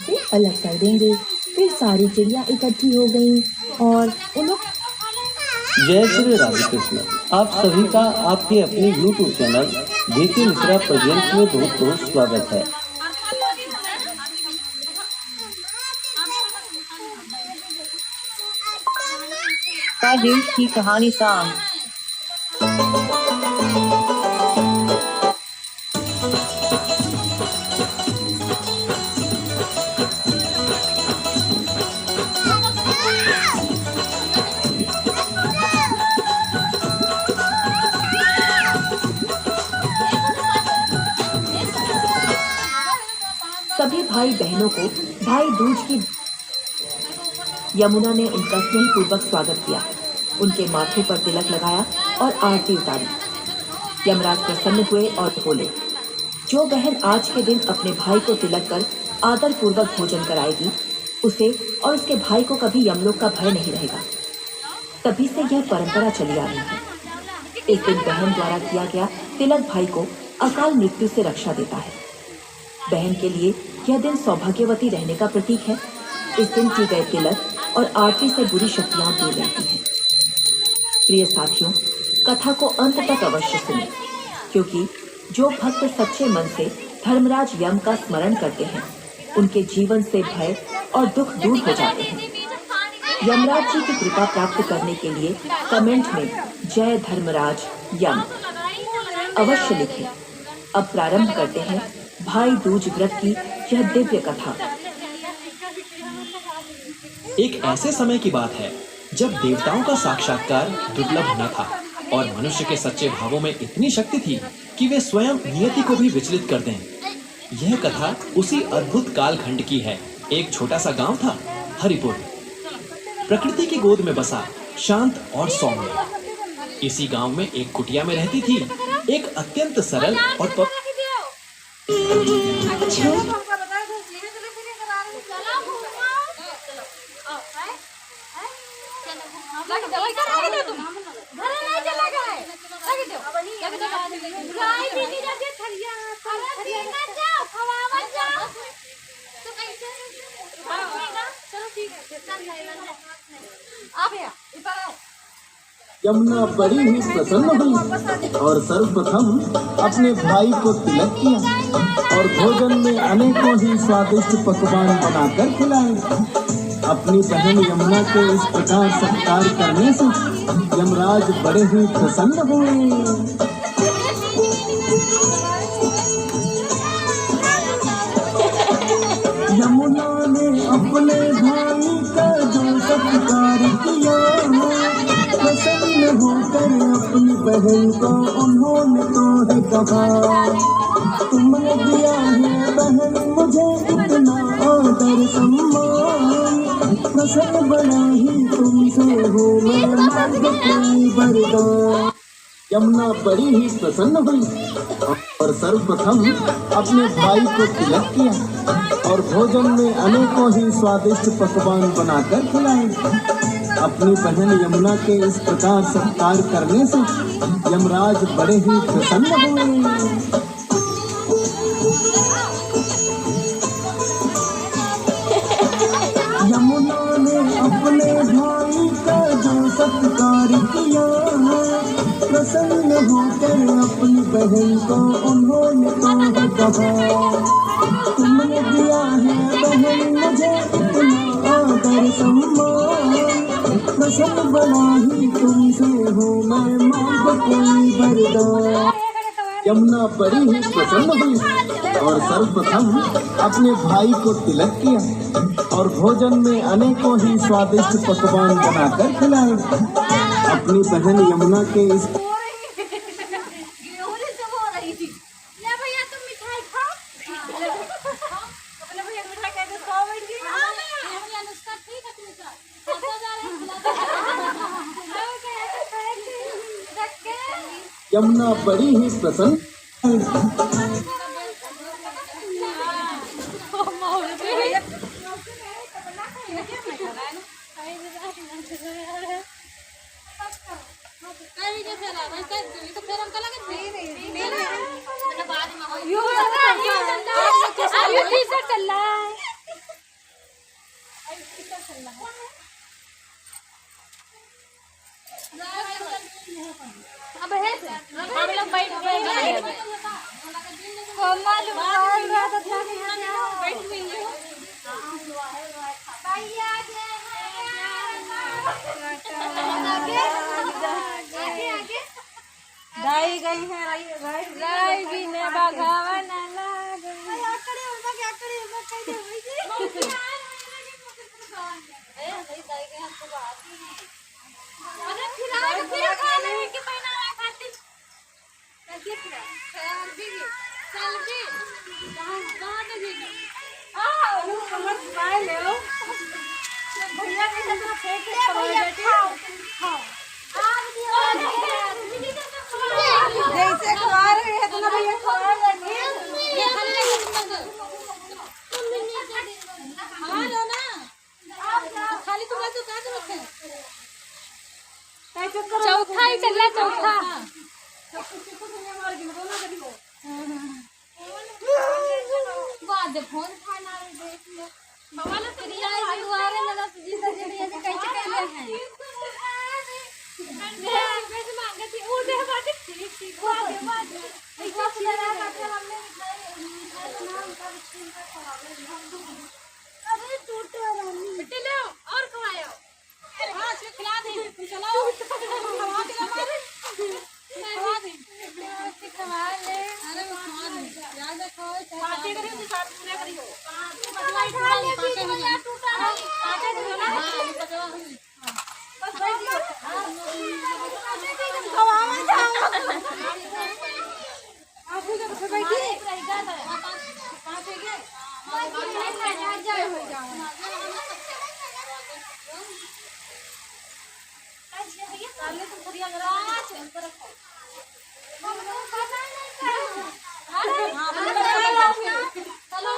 से अलग कर देंगे। फिर सारी चिड़िया इकट्ठी हो गईं और उन्होंने जय श्री राधे कृष्ण। आप सभी का आपके अपने YouTube चैनल जेके मिश्रा प्रेजेंट्स में बहुत बहुत स्वागत है। देश की कहानी सांग। सभी भाई बहनों को भाई दूज की यमुना ने उनका स्नेह पूर्वक स्वागत किया, उनके माथे पर तिलक लगाया और आरती उतारी। यमराज प्रसन्न हुए और बोले, जो बहन आज के दिन अपने भाई को तिलक कर आदर पूर्वक भोजन कराएगी, उसे और उसके भाई को कभी यमलोक का भय नहीं रहेगा। तभी से यह परंपरा चली आ रही है। इस दिन बहन द्वारा किया गया तिलक भाई को अकाल मृत्यु से रक्षा देता है। बहन के लिए यह दिन सौभाग्यवती रहने का प्रतीक है। इस दिन की गए तिलक और आरती से बुरी शक्तियां दूर रहती हैं। प्रिय साथियों, कथा को अंत तक अवश्य सुनें, क्योंकि जो भक्त सच्चे मन से धर्मराज यम का स्मरण करते हैं, उनके जीवन से भय और दुख दूर हो जाते हैं। यमराज जी की कृपा प्राप्त करने के लिए कमेंट में जय धर्मराज यम अवश्य लिखें। अब प्रारंभ करते हैं भाई दूज व्रत की यह दिव्य कथा। एक ऐसे समय की बात है जब देवताओं का साक्षात्कार दुर्लभ न था और मनुष्य के सच्चे भावों में इतनी शक्ति थी कि वे स्वयं नियति को भी विचलित कर दें। यह कथा उसी अद्भुत कालखंड की है। एक छोटा सा गांव था, हरिपुर। प्रकृति की गोद में बसा, शांत और सौम्य। इसी गांव में एक कुटिया में रहती थी एक अत्यंत सरल और यमुना बड़ी ही प्रसन्न हुई और सर्वप्रथम अपने भाई को तिलक किया और भोजन में अनेकों ही स्वादिष्ट पकवान बनाकर खिलाए। अपनी बहन यमुना के इस प्रकार सत्कार करने से यमराज बड़े ही प्रसन्न हुए। यमुना ने अपने भाई का जो सत्कार किया, प्रसन्न होकर अपनी बहन को उन्होंने तो है कहा, तुमने दिया है बहन मुझे इतना आदर सम्मान, प्रसन्न बना ही तुमसे हो मैं मांग कोई वरदान। यमुना बड़ी ही प्रसन्न हुई और सर्वप्रथम अपने भाई को तिलक किया और भोजन में अनेकों ही स्वादिष्ट पकवान बनाकर खिलाए। अपनी बहन यमुना के इस प्रकार सत्कार करने से यमराज बड़े ही प्रसन्न हुए। यमुना ने अपने भाई का जो सत्कार किया, प्रसन्न होकर अपनी बहन को उन्होंने तो कहा, तुमने दिया है बहन मुझे इतना आदर सम्मान, प्रसन्न बना ही तुमसे हो मैं मांग कोई वरदान। यमुना बड़ी ही प्रसन्न हुई और सर्वप्रथम अपने भाई को तिलक किया और भोजन में अनेकों ही स्वादिष्ट पकवान बनाकर खिलाए। अपनी बहन यमुना के इस यमुना बड़ी ही प्रसन्न जैसे खा रहे हैं तो ना भैया खा लेंगे खाली तुम्हारा तो कहाँ से रखे चौथा ही चल रहा चौथा बाद फोन खाना देख लो बाबा ने तेरिया ही दुआरे लगा जी से जरिए से कैसे कहले हैं कैसे मांगे थी वो दे बात ठीक ठीक बात एक बात लगा करके हमने नाम का स्क्रीन पर खराब अरे टूट रहा बेटे लो और खवाओ हां से खिला दे चलाओ खवा के मारे खवा दे खवा ले अरे खवा दे याद रखो पार्टी करियो तो साथ पूरा करियो खा ले भी यार टूटा नहीं काटे दो ना बस बैठ जाओ खवावा जाओ आप उधर से बैठिए कहां पे गए मैं जाए हो जाऊं अच्छा भैया काले तो पूरी लगा चल कर रखो हां चलो